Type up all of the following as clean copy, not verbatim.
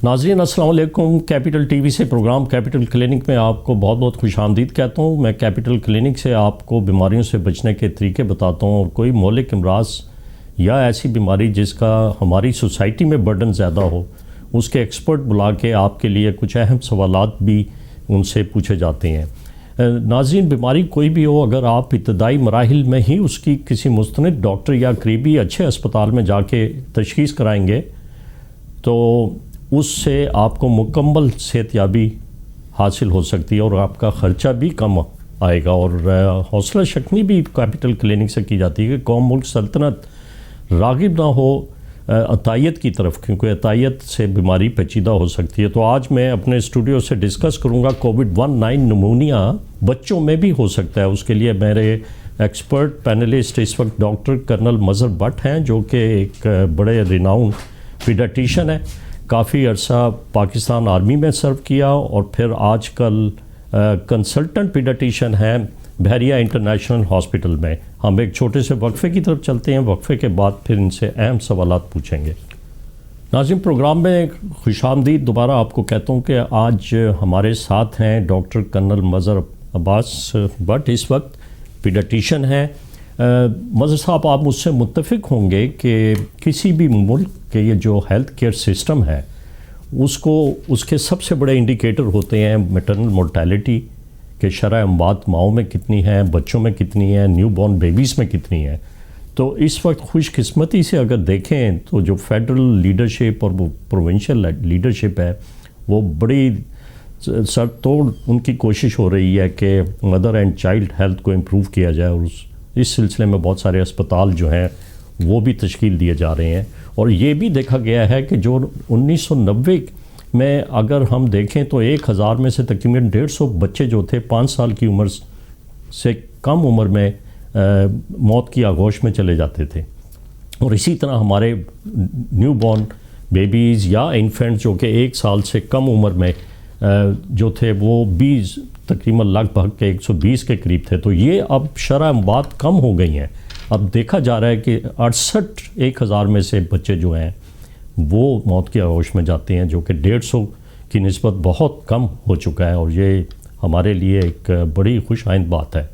ناظرین السلام علیکم. کیپٹل ٹی وی سے پروگرام کیپٹل کلینک میں آپ کو بہت بہت خوش آمدید کہتا ہوں. میں کیپٹل کلینک سے آپ کو بیماریوں سے بچنے کے طریقے بتاتا ہوں، اور کوئی مہلک امراض یا ایسی بیماری جس کا ہماری سوسائٹی میں برڈن زیادہ ہو، اس کے ایکسپرٹ بلا کے آپ کے لیے کچھ اہم سوالات بھی ان سے پوچھے جاتے ہیں. ناظرین، بیماری کوئی بھی ہو، اگر آپ ابتدائی مراحل میں ہی اس کی کسی مستند ڈاکٹر یا قریبی اچھے اسپتال میں جا کے تشخیص کرائیں گے تو اس سے آپ کو مکمل صحت یابی حاصل ہو سکتی ہے اور آپ کا خرچہ بھی کم آئے گا. اور حوصلہ شکنی بھی کیپٹل کلینک سے کی جاتی ہے کہ قوم ملک سلطنت راغب نہ ہو عطائیت کی طرف، کیونکہ عطائیت سے بیماری پیچیدہ ہو سکتی ہے. تو آج میں اپنے اسٹوڈیو سے ڈسکس کروں گا کووڈ-19 نمونیا بچوں میں بھی ہو سکتا ہے. اس کے لیے میرے ایکسپرٹ پینلسٹ اس وقت ڈاکٹر کرنل مظہر بٹ ہیں، جو کہ ایک بڑے ریناؤن پیڈیاٹیشین ہیں. کافی عرصہ پاکستان آرمی میں سرو کیا اور پھر آج کل کنسلٹنٹ پیڈیاٹیشین ہیں بحریہ انٹرنیشنل ہاسپٹل میں. ہم ایک چھوٹے سے وقفے کی طرف چلتے ہیں، وقفے کے بعد پھر ان سے اہم سوالات پوچھیں گے. ناظرین، پروگرام میں خوش آمدید دوبارہ آپ کو کہتا ہوں کہ آج ہمارے ساتھ ہیں ڈاکٹر کرنل مظہر عباس بٹ، اس وقت پیڈیاٹیشین ہیں. مظہر صاحب، آپ مجھ سے متفق ہوں گے کہ کسی بھی ملک کے یہ جو ہیلتھ کیئر سسٹم ہے اس کے سب سے بڑے انڈیکیٹر ہوتے ہیں میٹرنل مورٹیلٹی، کہ شرح اموات ماؤں میں کتنی ہے، بچوں میں کتنی ہے، نیو بورن بیبیز میں کتنی ہے. تو اس وقت خوش قسمتی سے اگر دیکھیں تو جو فیڈرل لیڈرشپ اور وہ پروونشل لیڈرشپ ہے، وہ بڑی سر توڑ ان کی کوشش ہو رہی ہے کہ مدر اینڈ چائلڈ ہیلتھ کو امپروو کیا جائے، اور اس سلسلے میں بہت سارے اسپتال جو ہیں وہ بھی تشکیل دیے جا رہے ہیں. اور یہ بھی دیکھا گیا ہے کہ جو 1990 میں اگر ہم دیکھیں تو 1000 میں سے تقریباً 150 بچے جو تھے 5 سال کی عمر سے کم عمر میں موت کی آغوش میں چلے جاتے تھے. اور اسی طرح ہمارے نیو بورن بیبیز یا انفینٹ جو کہ 1 سال سے کم عمر میں جو تھے وہ 20 تقریباً لگ بھگ 120 کے قریب تھے. تو یہ اب شرح اموات کم ہو گئی ہیں. اب دیکھا جا رہا ہے کہ 1000 میں سے بچے جو ہیں وہ موت کی آغوش میں جاتے ہیں، جو کہ 150 کی نسبت بہت کم ہو چکا ہے. اور یہ ہمارے لیے ایک بڑی خوش آئند بات ہے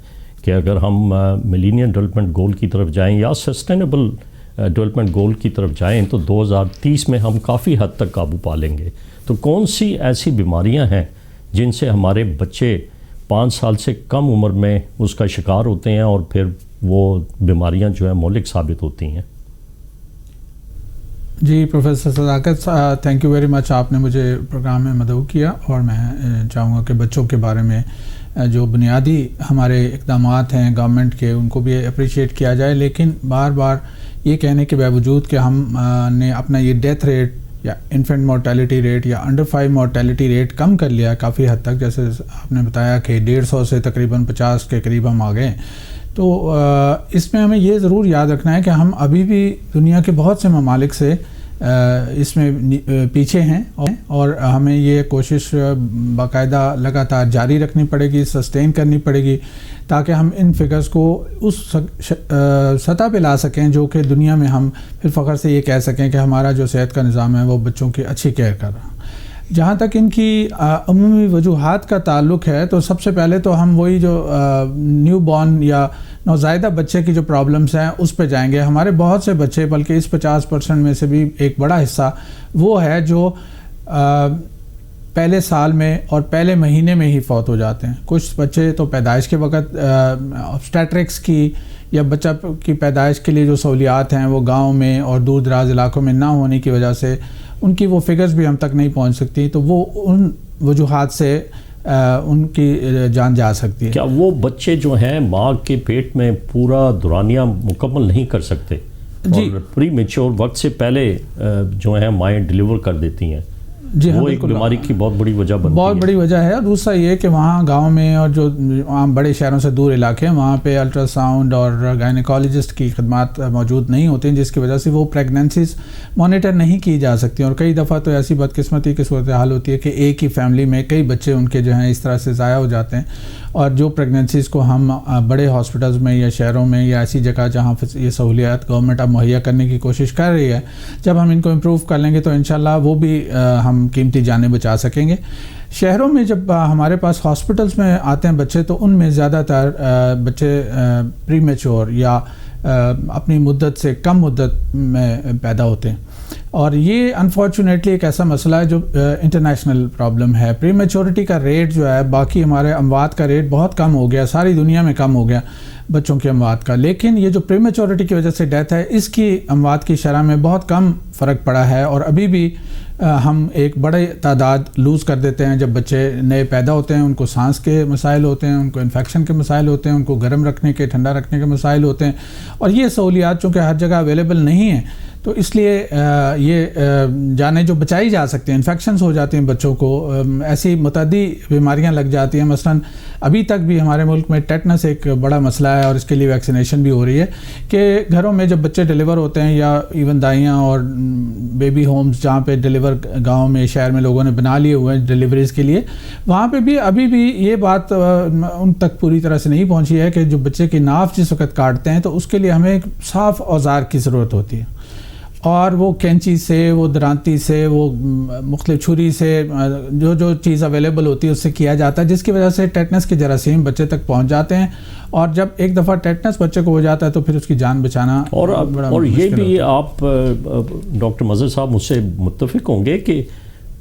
کہ اگر ہم ملینیم ڈیولپمنٹ گول کی طرف جائیں یا سسٹینیبل ڈیولپمنٹ گول کی طرف جائیں تو 2030 میں ہم کافی حد تک قابو پا لیں گے. تو کون سی ایسی بیماریاں ہیں جن سے ہمارے بچے 5 سال سے کم عمر میں اس کا شکار ہوتے ہیں اور پھر وہ بیماریاں جو ہیں مہلک ثابت ہوتی ہیں؟ جی پروفیسر صداقت، تھینک یو ویری مچ. آپ نے مجھے پروگرام میں مدعو کیا، اور میں چاہوں گا کہ بچوں کے بارے میں جو بنیادی ہمارے اقدامات ہیں گورنمنٹ کے ان کو بھی اپریشیٹ کیا جائے. لیکن بار بار یہ کہنے کے باوجود کہ ہم نے اپنا یہ ڈیتھ ریٹ یا انفینٹ مورٹیلٹی ریٹ یا انڈر 5 مورٹیلٹی ریٹ کم کر لیا کافی حد تک، جیسے آپ نے بتایا کہ 150 سے تقریباً 50 کے قریب ہم آ گئے. تو اس میں ہمیں یہ ضرور یاد رکھنا ہے کہ ہم ابھی بھی دنیا کے بہت سے ممالک سے اس میں پیچھے ہیں، اور ہمیں یہ کوشش باقاعدہ لگاتار جاری رکھنی پڑے گی، سسٹین کرنی پڑے گی، تاکہ ہم ان فگرز کو اس سطح پہ لا سکیں جو کہ دنیا میں ہم پھر فخر سے یہ کہہ سکیں کہ ہمارا جو صحت کا نظام ہے وہ بچوں کی اچھی کیئر کر رہا. جہاں تک ان کی عمومی وجوہات کا تعلق ہے تو سب سے پہلے تو ہم وہی جو نیو بورن یا نوزائیدہ بچے کی جو پرابلمس ہیں اس پہ جائیں گے. ہمارے بہت سے بچے، بلکہ اس 50% میں سے بھی ایک بڑا حصہ وہ ہے جو پہلے سال میں اور پہلے مہینے میں ہی فوت ہو جاتے ہیں. کچھ بچے تو پیدائش کے وقت obstetrics کی یا بچہ کی پیدائش کے لیے جو سہولیات ہیں وہ گاؤں میں اور دور دراز علاقوں میں نہ ہونے کی وجہ سے ان کی وہ فگرز بھی ہم تک نہیں پہنچ سکتی. تو وہ ان وجوہات سے ان کی جان جا سکتی ہے. کیا وہ بچے جو ہیں ماں کے پیٹ میں پورا دورانیہ مکمل نہیں کر سکتے؟ جی، پری میچور وقت سے پہلے جو ہیں مائیں ڈیلیور کر دیتی ہیں؟ جی ہاں، وہ ایک بیماری کی بہت بڑی وجہ بنتی ہے. بہت بڑی وجہ ہے. اور دوسرا یہ کہ وہاں گاؤں میں اور جو عام بڑے شہروں سے دور علاقے ہیں وہاں پہ الٹرا ساؤنڈ اور گائنیکالوجسٹ کی خدمات موجود نہیں ہوتی ہیں، جس کی وجہ سے وہ پریگننسیز مانیٹر نہیں کی جا سکتی. اور کئی دفعہ تو ایسی بدقسمتی کی صورتحال ہوتی ہے کہ ایک ہی فیملی میں کئی بچے ان کے جو ہیں اس طرح سے ضائع ہو جاتے ہیں. اور جو پریگننسیز کو ہم بڑے ہاسپٹلز میں یا شہروں میں یا ایسی جگہ جہاں یہ سہولیات گورنمنٹ اب مہیا کرنے کی کوشش کر رہی ہے، جب ہم ان کو امپروو کر لیں گے تو انشاءاللہ وہ بھی ہم ہم قیمتی جانیں بچا سکیں گے. شہروں میں جب ہمارے پاس ہاسپٹلس میں آتے ہیں بچے تو ان میں زیادہ تر بچے پری میچور یا اپنی مدت سے کم مدت میں پیدا ہوتے ہیں, اور یہ انفارچونیٹلی ایک ایسا مسئلہ ہے جو انٹرنیشنل پرابلم ہے. پری میچورٹی کا ریٹ جو ہے, باقی ہمارے اموات کا ریٹ بہت کم ہو گیا, ساری دنیا میں کم ہو گیا بچوں کی اموات کا, لیکن یہ جو پری میچورٹی کی وجہ سے ڈیتھ ہے اس کی اموات کی شرح میں بہت کم فرق پڑا ہے, اور ابھی بھی ہم ایک بڑے تعداد لوز کر دیتے ہیں جب بچے نئے پیدا ہوتے ہیں. ان کو سانس کے مسائل ہوتے ہیں, ان کو انفیکشن کے مسائل ہوتے ہیں, ان کو گرم رکھنے کے ٹھنڈا رکھنے کے مسائل ہوتے ہیں, اور یہ سہولیات چونکہ ہر جگہ اویلیبل نہیں ہیں تو اس لیے یہ جانیں جو بچائی جا سکتے ہیں. انفیکشنز ہو جاتی ہیں بچوں کو, ایسی متعدی بیماریاں لگ جاتی ہیں. مثلا ابھی تک بھی ہمارے ملک میں ٹیٹنس ایک بڑا مسئلہ ہے اور اس کے لیے ویکسینیشن بھی ہو رہی ہے کہ گھروں میں جب بچے ڈیلیور ہوتے ہیں یا ایون دائیاں اور بیبی ہومز جہاں پہ ڈیلیور گاؤں میں شہر میں لوگوں نے بنا لیے ہوئے ہیں ڈیلیوریز کے لیے, وہاں پہ بھی ابھی بھی یہ بات ان تک پوری طرح سے نہیں پہنچی ہے کہ جو بچے کی ناف جس وقت کاٹتے ہیں تو اس کے لیے ہمیں ایک صاف اوزار کی ضرورت ہوتی ہے, اور وہ کینچی سے, وہ درانتی سے, وہ مختلف چھری سے, جو چیز اویلیبل ہوتی ہے اس سے کیا جاتا ہے, جس کی وجہ سے ٹیٹنس کے جراثیم بچے تک پہنچ جاتے ہیں, اور جب ایک دفعہ ٹیٹنس بچے کو ہو جاتا ہے تو پھر اس کی جان بچانا اور یہ بھی آپ ڈاکٹر مظہر صاحب مجھ سے متفق ہوں گے کہ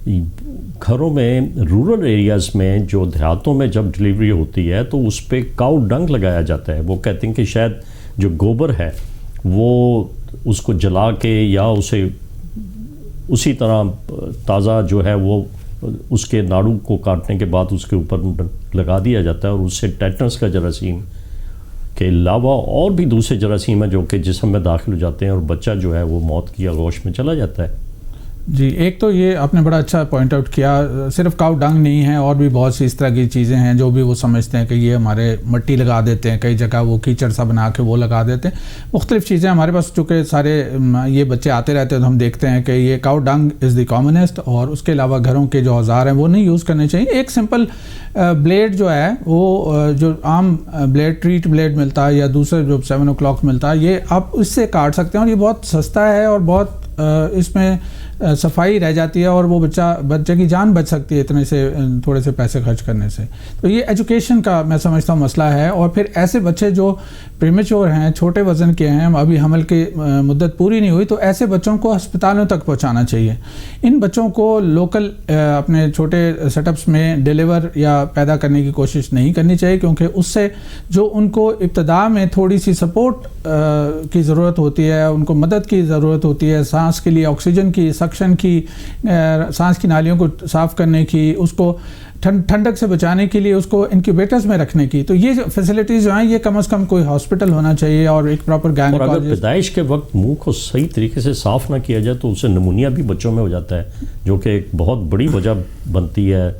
گھروں میں رورل ایریاز میں جو دیہاتوں میں جب ڈلیوری ہوتی ہے تو اس پہ کاؤ ڈنگ لگایا جاتا ہے. وہ کہتے ہیں کہ شاید جو گوبر ہے وہ اس کو جلا کے یا اسے اسی طرح تازہ جو ہے وہ اس کے ناڑو کو کاٹنے کے بعد اس کے اوپر لگا دیا جاتا ہے, اور اس سے ٹیٹنس کا جراثیم کے علاوہ اور بھی دوسرے جراثیم ہیں جو کہ جسم میں داخل ہو جاتے ہیں اور بچہ جو ہے وہ موت کی آغوش میں چلا جاتا ہے. جی, ایک تو یہ آپ نے بڑا اچھا پوائنٹ آؤٹ کیا, صرف کاؤ ڈنگ نہیں ہے, اور بھی بہت سی اس طرح کی چیزیں ہیں جو بھی وہ سمجھتے ہیں کہ یہ ہمارے مٹی لگا دیتے ہیں, کئی جگہ وہ کیچڑ سا بنا کے وہ لگا دیتے ہیں, مختلف چیزیں ہمارے پاس چونکہ سارے یہ بچے آتے رہتے ہیں تو ہم دیکھتے ہیں کہ یہ کاؤ ڈنگ از دی کامنسٹ, اور اس کے علاوہ گھروں کے جو اوزار ہیں وہ نہیں یوز کرنے چاہیے. ایک سمپل بلیڈ جو ہے وہ جو عام بلیڈ ٹریٹ بلیڈ ملتا ہے یا دوسرے جو 7 o'clock ملتا ہے, یہ آپ اس سے کاٹ سکتے ہیں, اور یہ بہت سستا ہے اور بہت اس میں صفائی رہ جاتی ہے, اور وہ بچے کی جان بچ سکتی ہے اتنے سے تھوڑے سے پیسے خرچ کرنے سے. تو یہ ایجوکیشن کا میں سمجھتا ہوں مسئلہ ہے, اور پھر ایسے بچے جو پریمیچور ہیں, چھوٹے وزن کے ہیں, ابھی حمل کی مدت پوری نہیں ہوئی, تو ایسے بچوں کو ہسپتالوں تک پہنچانا چاہیے. ان بچوں کو لوکل اپنے چھوٹے سیٹ اپس میں ڈیلیور یا پیدا کرنے کی کوشش نہیں کرنی چاہیے, کیونکہ اس سے جو ان کو ابتدا میں تھوڑی سی سپورٹ کی ضرورت ہوتی ہے, ان کو مدد کی ضرورت ہوتی ہے, سانس کے لیے آکسیجن کی, سکشن کی, سانس کی نالیوں کو صاف کرنے کی, اس کو ٹھنڈک سے بچانے کے لیے, اس کو انکیوبیٹرز میں رکھنے کی, تو یہ فیسلٹیز جو ہیں یہ کم از کم کوئی ہاسپٹل ہونا چاہیے, اور ایک پراپر گائنیکالوجسٹ. اور اگر پیدائش کے وقت منہ کو صحیح طریقے سے صاف نہ کیا جائے تو اس سے نمونیا بھی بچوں میں ہو جاتا ہے, جو کہ ایک بہت بڑی وجہ بنتی ہے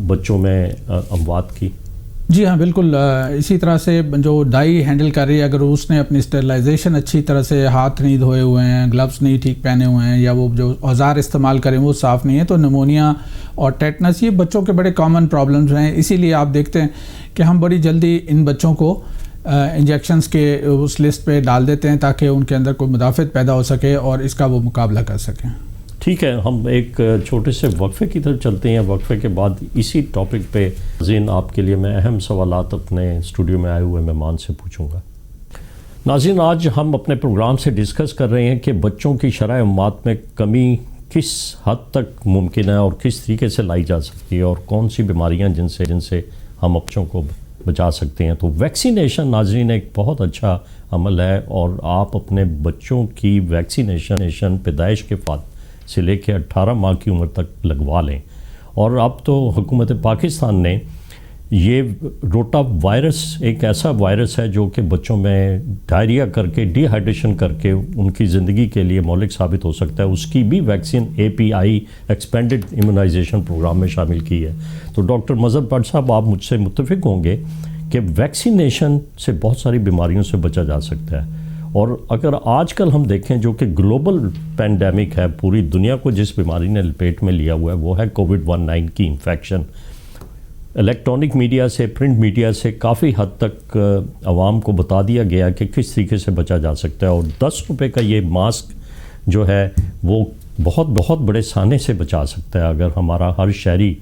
بچوں میں اموات کی. جی ہاں بالکل, اسی طرح سے جو ڈائی ہینڈل کر رہی ہے, اگر اس نے اپنی اسٹرلائزیشن اچھی طرح سے, ہاتھ نہیں دھوئے ہوئے ہیں, گلوز نہیں ٹھیک پہنے ہوئے ہیں, یا وہ جو اوزار استعمال کریں وہ صاف نہیں ہے, تو نمونیا اور ٹیٹنس یہ بچوں کے بڑے کامن پرابلمز ہیں. اسی لیے آپ دیکھتے ہیں کہ ہم بڑی جلدی ان بچوں کو انجیکشنز کے اس لسٹ پہ ڈال دیتے ہیں تاکہ ان کے اندر کوئی مدافعت پیدا ہو سکے اور اس کا وہ مقابلہ کر سکیں. ٹھیک ہے, ہم ایک چھوٹے سے وقفے کی طرف چلتے ہیں. وقفے کے بعد اسی ٹاپک پہ ناظرین آپ کے لیے میں اہم سوالات اپنے اسٹوڈیو میں آئے ہوئے مہمان سے پوچھوں گا. ناظرین, آج ہم اپنے پروگرام سے ڈسکس کر رہے ہیں کہ بچوں کی شرح اموات میں کمی کس حد تک ممکن ہے اور کس طریقے سے لائی جا سکتی ہے, اور کون سی بیماریاں جن سے ہم بچوں کو بچا سکتے ہیں. تو ویکسینیشن ناظرین ایک بہت اچھا عمل ہے, اور آپ اپنے بچوں کی ویکسینیشن پیدائش کے بعد سے لے کے 18 ماہ کی عمر تک لگوا لیں. اور اب تو حکومت پاکستان نے یہ روٹا وائرس, ایک ایسا وائرس ہے جو کہ بچوں میں ڈائریا کر کے, ڈی ہائیڈریشن کر کے ان کی زندگی کے لیے مہلک ثابت ہو سکتا ہے, اس کی بھی vaccine API expanded immunisation programme میں شامل کی ہے. تو ڈاکٹر مظہر بٹ صاحب, آپ مجھ سے متفق ہوں گے کہ ویکسینیشن سے بہت ساری بیماریوں سے بچا جا سکتا ہے. اور اگر آج کل ہم دیکھیں جو کہ گلوبل پینڈیمک ہے, پوری دنیا کو جس بیماری نے لپیٹ میں لیا ہوا ہے وہ ہے COVID-19 کی انفیکشن. الیکٹرانک میڈیا سے, پرنٹ میڈیا سے کافی حد تک عوام کو بتا دیا گیا کہ کس طریقے سے بچا جا سکتا ہے, اور 10 روپے کا یہ ماسک جو ہے وہ بہت بہت بڑے سانے سے بچا سکتا ہے اگر ہمارا ہر شہری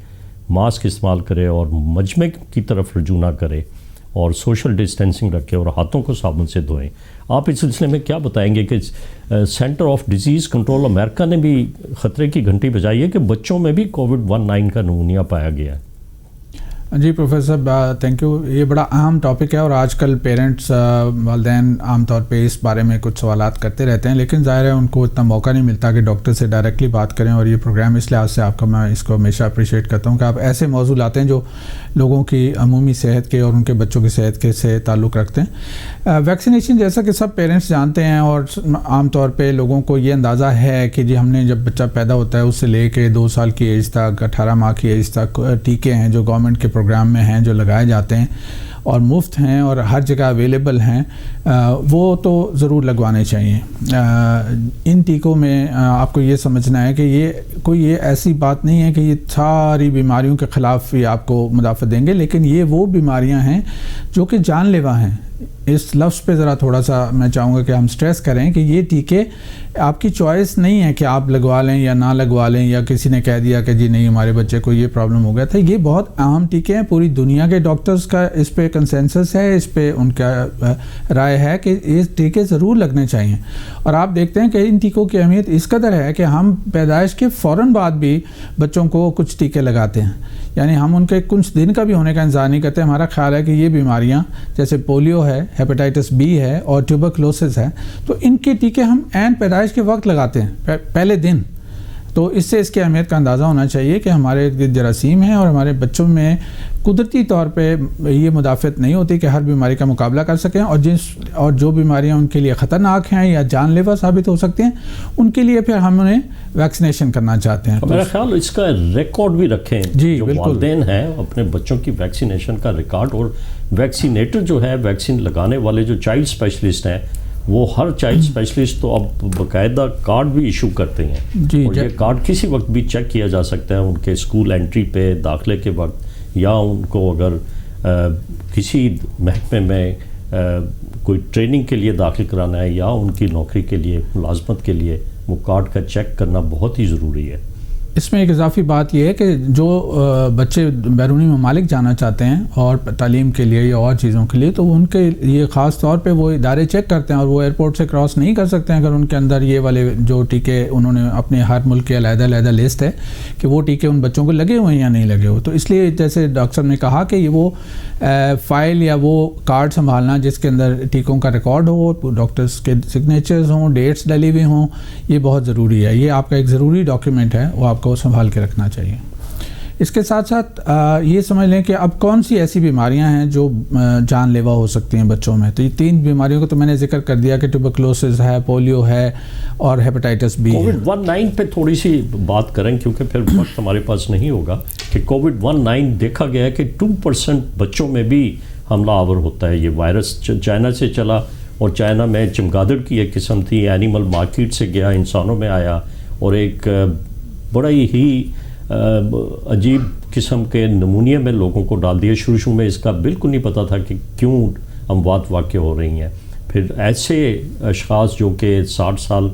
ماسک استعمال کرے اور مجمع کی طرف رجوع نہ کرے اور سوشل ڈسٹینسنگ رکھے اور ہاتھوں کو صابن سے دھوئیں. آپ اس سلسلے میں کیا بتائیں گے کہ سینٹر آف ڈیزیز کنٹرول امریکہ نے بھی خطرے کی گھنٹی بجائی ہے کہ بچوں میں بھی کووڈ-19 کا نمونیا پایا گیا ہے؟ جی پروفیسر صاحب تھینک یو. یہ بڑا اہم ٹاپک ہے اور آج کل پیرنٹس والدین عام طور پہ اس بارے میں کچھ سوالات کرتے رہتے ہیں، لیکن ظاہر ہے ان کو اتنا موقع نہیں ملتا کہ ڈاکٹر سے ڈائریکٹلی بات کریں. اور یہ پروگرام اس لحاظ سے آپ کا میں اس کو ہمیشہ اپریشیٹ کرتا ہوں کہ آپ ایسے موضوع لاتے ہیں جو لوگوں کی عمومی صحت کے اور ان کے بچوں کی صحت کے سے تعلق رکھتے ہیں. ویکسینیشن جیسا کہ سب پیرنٹس جانتے ہیں اور عام طور پہ لوگوں کو یہ اندازہ ہے کہ جی ہم نے جب بچہ پیدا ہوتا ہے اس سے لے کے 2 سال کی ایج تک 18 ماہ کی ایج تک ٹیکے ہیں جو گورنمنٹ کے پروگرام میں ہیں جو لگائے جاتے ہیں اور مفت ہیں اور ہر جگہ اویلیبل ہیں، وہ تو ضرور لگوانے چاہیے. ان ٹیکوں میں آپ کو یہ سمجھنا ہے کہ یہ کوئی یہ ایسی بات نہیں ہے کہ یہ ساری بیماریوں کے خلاف ہی آپ کو مدافعت دیں گے، لیکن یہ وہ بیماریاں ہیں جو کہ جان لیوا ہیں. اس لفظ پہ ذرا تھوڑا سا میں چاہوں گا کہ ہم سٹریس کریں کہ یہ ٹیکے آپ کی چوائس نہیں ہے کہ آپ لگوا لیں یا نہ لگوا لیں، یا کسی نے کہہ دیا کہ جی نہیں ہمارے بچے کو یہ پرابلم ہو گیا تھا. یہ بہت اہم ٹیکے ہیں، پوری دنیا کے ڈاکٹرز کا اس پہ کنسنسس ہے، اس پہ ان کا رائے ہے کہ یہ ٹیکے ضرور لگنے چاہیے. اور آپ دیکھتے ہیں کہ ان ٹیکوں کی اہمیت اس قدر ہے کہ ہم پیدائش کے فوراً بعد بھی بچوں کو کچھ ٹیکے لگاتے ہیں، یعنی ہم ان کے کچھ دن کا بھی ہونے کا انتظار نہیں کرتے. ہمارا خیال ہے کہ یہ بیماریاں جیسے پولیو ہے، ہیپاٹائٹس بی ہے اور ٹیوبرکلوسس ہے، تو ان کے ٹیکے ہم عین پیدائش کے وقت لگاتے ہیں، پہلے دن. تو اس سے اس کی اہمیت کا اندازہ ہونا چاہیے کہ ہمارے جراثیم ہیں اور ہمارے بچوں میں قدرتی طور پہ یہ مدافعت نہیں ہوتی کہ ہر بیماری کا مقابلہ کر سکیں، اور جو بیماریاں ان کے لیے خطرناک ہیں یا جان لیوا ثابت ہو سکتی ہیں ان کے لیے پھر ہم انہیں ویکسینیشن کرنا چاہتے ہیں. میرا خیال اس کا ریکارڈ بھی رکھیں جی جو والدین ہیں اپنے بچوں کی ویکسینیشن کا ریکارڈ، اور ویکسینیٹر جو ہے ویکسین لگانے والے جو چائلڈ اسپیشلسٹ ہیں وہ ہر چائلڈ اسپیشلسٹ تو اب باقاعدہ کارڈ بھی ایشو کرتے ہیں جی، اور یہ کارڈ کسی وقت بھی چیک کیا جا سکتا ہے ان کے اسکول انٹری پہ داخلے کے وقت، یا ان کو اگر کسی محکمے میں کوئی ٹریننگ کے لیے داخل کرانا ہے یا ان کی نوکری کے لیے ملازمت کے لیے وہ کارڈ کا چیک کرنا بہت ہی ضروری ہے. اس میں ایک اضافی بات یہ ہے کہ جو بچے بیرونی ممالک جانا چاہتے ہیں اور تعلیم کے لیے یا اور چیزوں کے لیے، تو ان کے یہ خاص طور پہ وہ ادارے چیک کرتے ہیں اور وہ ایئرپورٹ سے کراس نہیں کر سکتے ہیں اگر ان کے اندر یہ والے جو ٹیکے انہوں نے اپنے ہر ملک کے علیحدہ علیحدہ لسٹ ہے کہ وہ ٹیکے ان بچوں کو لگے ہوئے ہیں یا نہیں لگے ہوئے. تو اس لیے جیسے ڈاکٹر صاحب نے کہا کہ یہ وہ فائل یا وہ کارڈ سنبھالنا جس کے اندر ٹیکوں کا ریکارڈ ہو، ڈاکٹرز کے سگنیچرز ہوں، ڈیٹس ڈلی ہوئی ہوں، یہ بہت ضروری ہے. یہ آپ کا ایک ضروری ڈاکیومنٹ ہے، وہ آپ کو سنبھال کے رکھنا چاہیے. اس کے ساتھ ساتھ یہ سمجھ لیں کہ اب کون سی ایسی بیماریاں ہیں جو جان لیوا ہو سکتی ہیں بچوں میں. تو یہ 3 بیماریوں کو تو میں نے ذکر کر دیا کہ ٹیوبرکلوسس ہے، پولیو ہے اور ہیپاٹائٹس بی ہے. کووڈ-19 پہ تھوڑی سی بات کریں کیونکہ پھر وقت ہمارے پاس نہیں ہوگا کہ کووڈ-19 دیکھا گیا ہے کہ 2% بچوں میں بھی حملہ آور ہوتا ہے. یہ وائرس چائنا سے چلا اور چائنا میں چمگادڑ کی ایک قسم تھی، اینیمل مارکیٹ سے گیا انسانوں میں آیا اور ایک بڑا ہی عجیب قسم کے نمونے میں لوگوں کو ڈال دیا. شروع میں اس کا بالکل نہیں پتہ تھا کہ کیوں اموات واقع ہو رہی ہیں. پھر ایسے اشخاص جو کہ 60 سال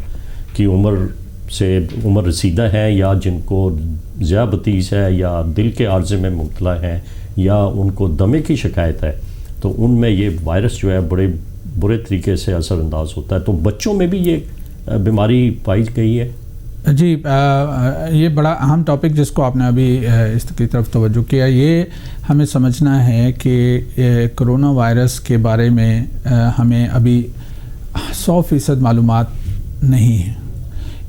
کی عمر رسیدہ ہیں یا جن کو ذیابطیس ہے یا دل کے عارضے میں مبتلا ہیں یا ان کو دمے کی شکایت ہے، تو ان میں یہ وائرس جو ہے بڑے برے طریقے سے اثر انداز ہوتا ہے. تو بچوں میں بھی یہ بیماری پائی گئی ہے. جی یہ بڑا اہم ٹاپک جس کو آپ نے ابھی اس کی طرف توجہ کیا. یہ ہمیں سمجھنا ہے کہ کرونا وائرس کے بارے میں ہمیں ابھی 100% معلومات نہیں ہیں،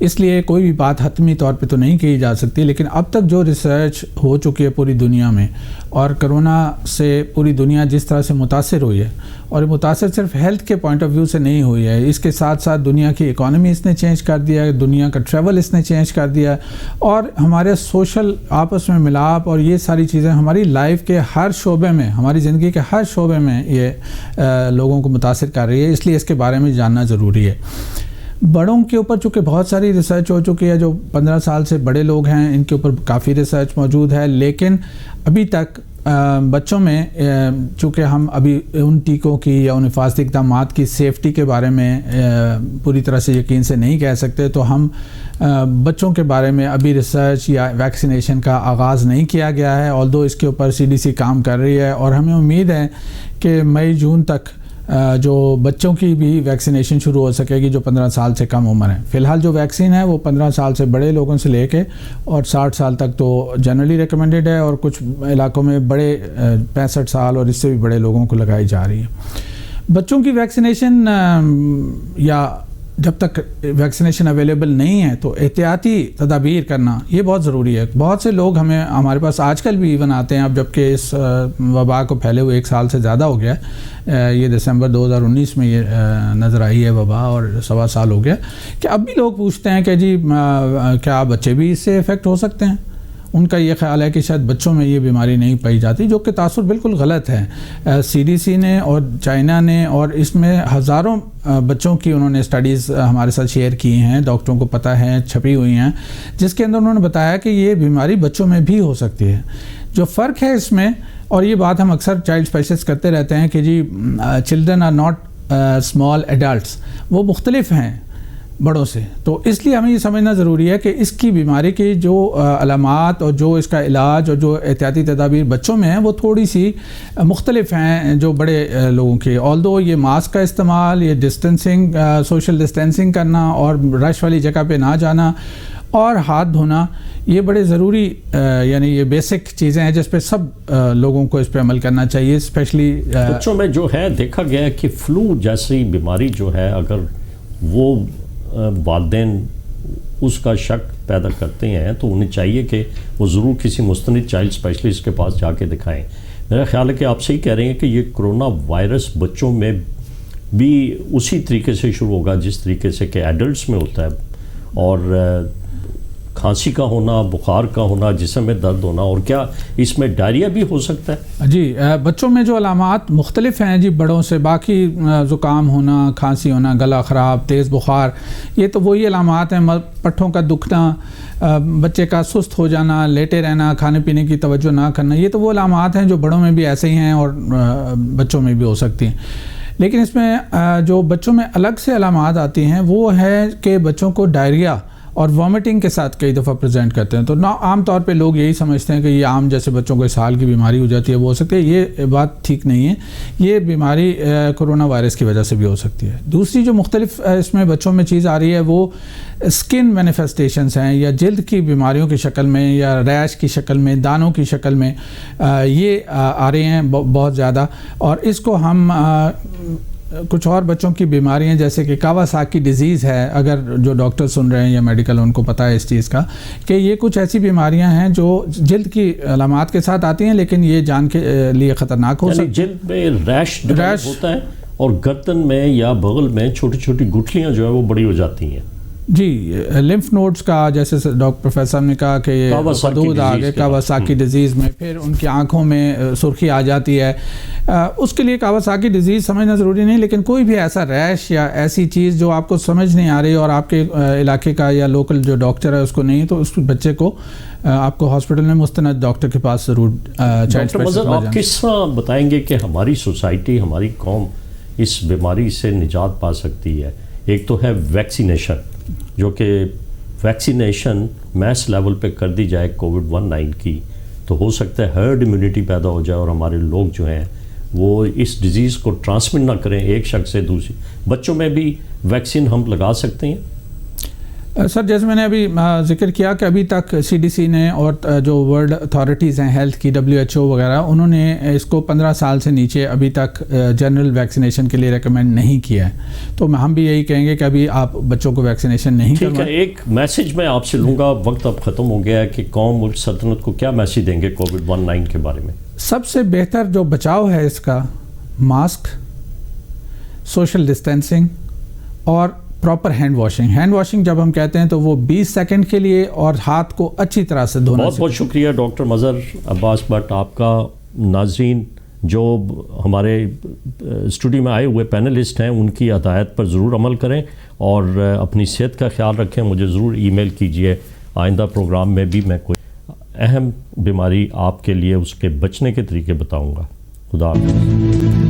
اس لیے کوئی بھی بات حتمی طور پہ تو نہیں کی جا سکتی. لیکن اب تک جو ریسرچ ہو چکی ہے پوری دنیا میں، اور کرونا سے پوری دنیا جس طرح سے متاثر ہوئی ہے، اور متاثر صرف ہیلتھ کے پوائنٹ آف ویو سے نہیں ہوئی ہے، اس کے ساتھ ساتھ دنیا کی اکانومی اس نے چینج کر دیا ہے، دنیا کا ٹریول اس نے چینج کر دیا ہے، اور ہمارے سوشل آپس میں ملاپ اور یہ ساری چیزیں ہماری لائف کے ہر شعبے میں، ہماری زندگی کے ہر شعبے میں یہ لوگوں کو متاثر کر رہی ہے. اس لیے اس کے بارے میں جاننا ضروری ہے. بڑوں کے اوپر چونکہ بہت ساری ریسرچ ہو چکی ہے، جو 15 سال سے بڑے لوگ ہیں ان کے اوپر کافی ریسرچ موجود ہے، لیکن ابھی تک بچوں میں چونکہ ہم ابھی ان ٹیکوں کی یا ان حفاظتی اقدامات کی سیفٹی کے بارے میں پوری طرح سے یقین سے نہیں کہہ سکتے، تو ہم بچوں کے بارے میں ابھی ریسرچ یا ویکسینیشن کا آغاز نہیں کیا گیا ہے، آلدو اس کے اوپر CDC کام کر رہی ہے، اور ہمیں امید ہے کہ مئی جون تک جو بچوں کی بھی ویکسینیشن شروع ہو سکے گی جو 15 سال سے کم عمر ہیں۔ فی الحال جو ویکسین ہے وہ 15 سال سے بڑے لوگوں سے لے کے اور 60 سال تک تو جنرلی ریکمینڈڈ ہے، اور کچھ علاقوں میں بڑے 65 سال اور اس سے بھی بڑے لوگوں کو لگائی جا رہی ہے۔ بچوں کی ویکسینیشن یا جب تک ویکسینیشن اویلیبل نہیں ہے تو احتیاطی تدابیر کرنا یہ بہت ضروری ہے۔ بہت سے لوگ ہمارے پاس آج کل بھی ایون آتے ہیں، اب جبکہ اس وبا کو پھیلے ہوئے 1 سال سے زیادہ ہو گیا ہے، یہ دسمبر 2019 میں یہ نظر آئی ہے وبا، اور 1.25 سال ہو گیا، کہ اب بھی لوگ پوچھتے ہیں کہ جی کیا بچے بھی اس سے افیکٹ ہو سکتے ہیں؟ ان کا یہ خیال ہے کہ شاید بچوں میں یہ بیماری نہیں پائی جاتی، جو کہ تاثر بالکل غلط ہے۔ CDC نے اور چائنا نے اور اس میں ہزاروں بچوں کی انہوں نے اسٹڈیز ہمارے ساتھ شیئر کی ہیں، ڈاکٹروں کو پتہ ہے، چھپی ہوئی ہیں، جس کے اندر انہوں نے بتایا کہ یہ بیماری بچوں میں بھی ہو سکتی ہے۔ جو فرق ہے اس میں، اور یہ بات ہم اکثر چائلڈ اسپیشلسٹ کرتے رہتے ہیں کہ جی children are not small adults, وہ مختلف ہیں بڑوں سے، تو اس لیے ہمیں یہ سمجھنا ضروری ہے کہ اس کی بیماری کی جو علامات اور جو اس کا علاج اور جو احتیاطی تدابیر بچوں میں ہیں وہ تھوڑی سی مختلف ہیں جو بڑے لوگوں کی۔ آلدو یہ ماسک کا استعمال، یہ ڈسٹینسنگ، سوشل ڈسٹینسنگ کرنا اور رش والی جگہ پہ نہ جانا اور ہاتھ دھونا، یہ بڑے ضروری یعنی یہ بیسک چیزیں ہیں جس پہ سب لوگوں کو اس پہ عمل کرنا چاہیے، اسپیشلی بچوں میں جو ہے دیکھا گیا ہے کہ فلو جیسی بیماری جو ہے، اگر وہ والدین اس کا شک پیدا کرتے ہیں تو انہیں چاہیے کہ وہ ضرور کسی مستند چائلڈ اسپیشلسٹ کے پاس جا کے دکھائیں۔ میرا خیال ہے کہ آپ صحیح کہہ رہے ہیں کہ یہ کرونا وائرس بچوں میں بھی اسی طریقے سے شروع ہوگا جس طریقے سے کہ ایڈلٹس میں ہوتا ہے، اور کھانسی کا ہونا، بخار کا ہونا، جسم میں درد ہونا، اور کیا اس میں ڈائریا بھی ہو سکتا ہے؟ جی بچوں میں جو علامات مختلف ہیں جی بڑوں سے، باقی زکام ہونا، کھانسی ہونا، گلا خراب، تیز بخار، یہ تو وہی علامات ہیں، پٹھوں کا دکھنا، بچے کا سست ہو جانا، لیٹے رہنا، کھانے پینے کی توجہ نہ کرنا، یہ تو وہ علامات ہیں جو بڑوں میں بھی ایسے ہی ہیں اور بچوں میں بھی ہو سکتی ہیں۔ لیکن اس میں جو بچوں میں الگ سے علامات آتی ہیں وہ ہے کہ بچوں کو ڈائریا اور وامٹنگ کے ساتھ کئی دفعہ پریزنٹ کرتے ہیں، تو عام طور پہ لوگ یہی سمجھتے ہیں کہ یہ عام جیسے بچوں کو اسہال کی بیماری ہو جاتی ہے وہ ہو سکتی ہے، یہ بات ٹھیک نہیں ہے، یہ بیماری کرونا وائرس کی وجہ سے بھی ہو سکتی ہے۔ دوسری جو مختلف اس میں بچوں میں چیز آ رہی ہے وہ اسکن مینیفیسٹیشنز ہیں، یا جلد کی بیماریوں کی شکل میں، یا ریش کی شکل میں، دانوں کی شکل میں، یہ آ رہے ہیں بہت زیادہ، اور اس کو ہم کچھ اور بچوں کی بیماریاں جیسے کہ کاواساکی ڈیزیز ہے، اگر جو ڈاکٹر سن رہے ہیں یا میڈیکل ان کو پتہ ہے اس چیز کا کہ یہ کچھ ایسی بیماریاں ہیں جو جلد کی علامات کے ساتھ آتی ہیں لیکن یہ جان کے لیے خطرناک ہو سکتی ہے۔ جلد میں ریش ہوتا ہے اور گردن میں یا بغل میں چھوٹی چھوٹی گٹھلیاں جو ہے وہ بڑی ہو جاتی ہیں۔ جی لمف نوڈز کا، جیسے ڈاکٹر پروفیسر نے کہا کہ یہ حدود آگے کاواساکی ڈیزیز میں، پھر ان کی آنکھوں میں سرخی آ جاتی ہے، اس کے لیے کاواساکی ڈیزیز سمجھنا ضروری نہیں، لیکن کوئی بھی ایسا ریش یا ایسی چیز جو آپ کو سمجھ نہیں آ رہی اور آپ کے علاقے کا یا لوکل جو ڈاکٹر ہے اس کو نہیں، تو اس بچے کو آپ کو ہاسپٹل میں مستند ڈاکٹر کے پاس ضرور ڈاکٹر مظہر آپ کس طرح بتائیں گے کہ ہماری سوسائٹی، ہماری قوم اس بیماری سے نجات پا سکتی ہے؟ ایک تو ہے ویکسینیشن، جو کہ ویکسینیشن میس لیول پہ کر دی جائے کووڈ-19 کی تو ہو سکتا ہے ہرڈ امیونٹی پیدا ہو جائے اور ہمارے لوگ جو ہیں وہ اس ڈیزیز کو ٹرانسمٹ نہ کریں ایک شخص سے دوسری۔ بچوں میں بھی ویکسین ہم لگا سکتے ہیں؟ سر جیسے میں نے ابھی ذکر کیا کہ ابھی تک CDC نے اور جو ورلڈ اتھارٹیز ہیں ہیلتھ کی، WHO وغیرہ، انہوں نے اس کو 15 سال سے نیچے ابھی تک جنرل ویکسینیشن کے لیے ریکمینڈ نہیں کیا ہے، تو ہم بھی یہی کہیں گے کہ ابھی آپ بچوں کو ویکسینیشن نہیں کروائیں۔ ٹھیک ہے، ایک میسج میں آپ سے لوں گا، وقت اب ختم ہو گیا ہے، کہ قوم اور سلطنت کو کیا میسج دیں گے کووڈ-19 کے بارے میں؟ سب سے بہتر جو بچاؤ ہے اس کا ماسک، سوشل ڈسٹینسنگ اور پراپر ہینڈ واشنگ جب ہم کہتے ہیں تو وہ 20 سیکنڈ کے لیے، اور ہاتھ کو اچھی طرح سے دھونا۔ بہت بہت شکریہ ڈاکٹر مظہر عباس بٹ آپ کا۔ ناظرین جو ہمارے اسٹوڈیو میں آئے ہوئے پینلسٹ ہیں ان کی ہدایت پر ضرور عمل کریں اور اپنی صحت کا خیال رکھیں۔ مجھے ضرور ای میل کیجیے، آئندہ پروگرام میں بھی میں کوئی اہم بیماری آپ کے لیے اس کے بچنے کے طریقے بتاؤں گا. خدا حافظ.